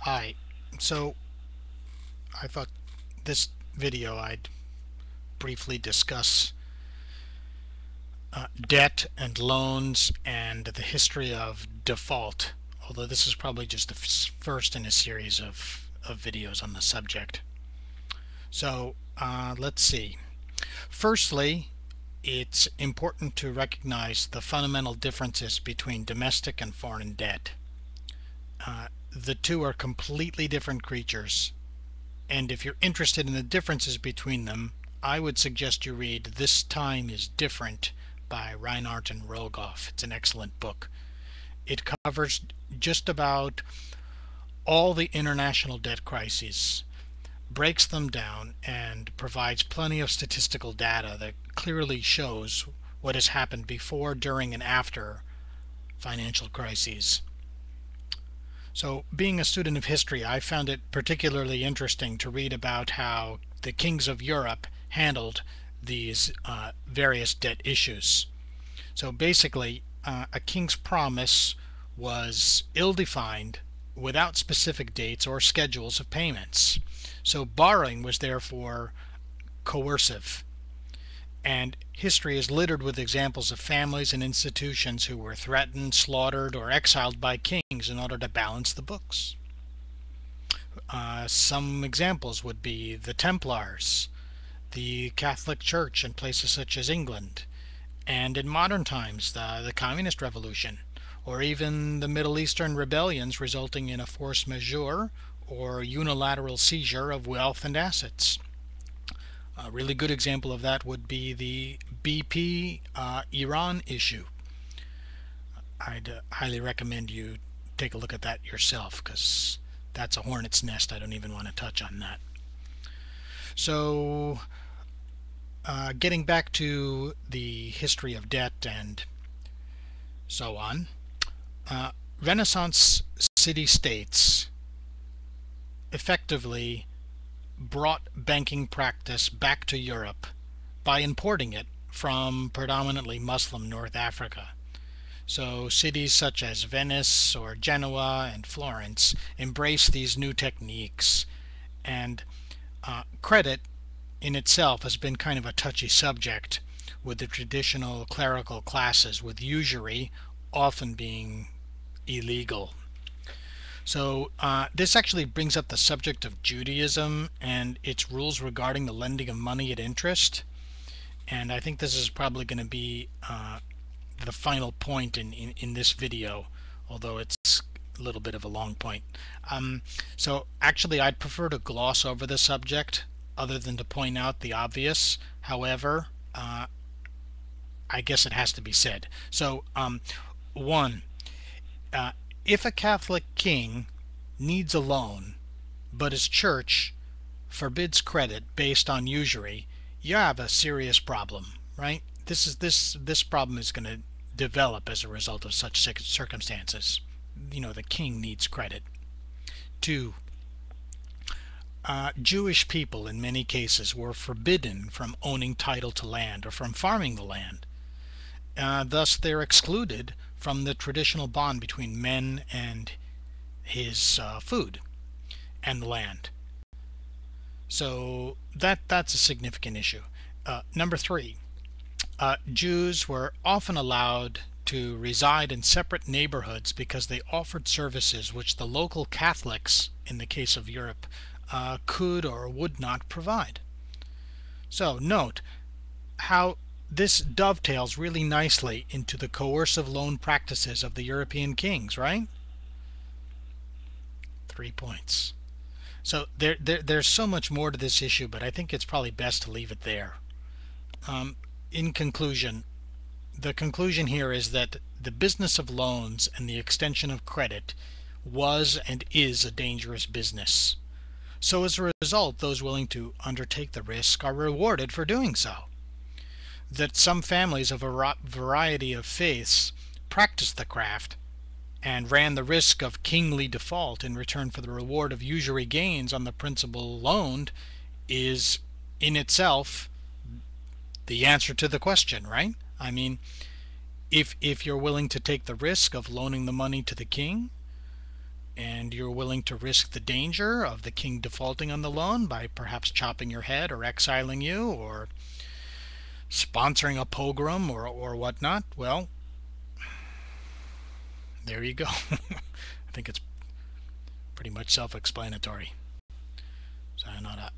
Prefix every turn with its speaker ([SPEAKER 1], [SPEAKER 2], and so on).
[SPEAKER 1] Hi. So I thought this video I'd briefly discuss debt and loans and the history of default, although this is probably just the first in a series of videos on the subject. So let's see. Firstly, it's important to recognize the fundamental differences between domestic and foreign debt. The two are completely different creatures, and if you're interested in the differences between them, I would suggest you read This Time is Different by Reinhart and Rogoff. It's an excellent book. It covers just about all the international debt crises, breaks them down, and provides plenty of statistical data that clearly shows what has happened before, during, and after financial crises. So, being a student of history, I found it particularly interesting to read about how the kings of Europe handled these various debt issues. So, basically, a king's promise was ill defined without specific dates or schedules of payments. So, borrowing was therefore coercive. And history is littered with examples of families and institutions who were threatened, slaughtered, or exiled by kings in order to balance the books. Some examples would be the Templars, the Catholic Church in places such as England, and in modern times, the Communist Revolution, or even the Middle Eastern rebellions resulting in a force majeure or unilateral seizure of wealth and assets. A really good example of that would be the BP Iran issue. I'd highly recommend you take a look at that yourself, because that's a hornet's nest. I don't even want to touch on that. So, getting back to the history of debt and so on, Renaissance city-states effectively brought banking practice back to Europe by importing it from predominantly Muslim North Africa. So cities such as Venice or Genoa and Florence embraced these new techniques, and credit in itself has been kind of a touchy subject with the traditional clerical classes, with usury often being illegal. So this actually brings up the subject of Judaism and its rules regarding the lending of money at interest. And I think this is probably going to be the final point in this video, although it's a little bit of a long point. So actually I'd prefer to gloss over the subject other than to point out the obvious. However, I guess it has to be said. So one, if a Catholic king needs a loan, but his church forbids credit based on usury, you have a serious problem, right? This problem is going to develop as a result of such circumstances. You know, the king needs credit. Two, Jewish people in many cases were forbidden from owning title to land or from farming the land. Thus, they're excluded from the traditional bond between men and his food and the land. So that's a significant issue. Number three, Jews were often allowed to reside in separate neighborhoods because they offered services which the local Catholics, in the case of Europe, could or would not provide. So note how this dovetails really nicely into the coercive loan practices of the European kings, right? 3 points. So there's so much more to this issue, but I think it's probably best to leave it there. In conclusion, the conclusion here is that the business of loans and the extension of credit was and is a dangerous business. So as a result, those willing to undertake the risk are rewarded for doing so. That some families of a variety of faiths practiced the craft and ran the risk of kingly default in return for the reward of usury gains on the principal loaned is in itself the answer to the question, right? I mean, if you're willing to take the risk of loaning the money to the king, and you're willing to risk the danger of the king defaulting on the loan by perhaps chopping your head or exiling you or sponsoring a pogrom or whatnot, well, there you go. I think it's pretty much self-explanatory. Sayonara.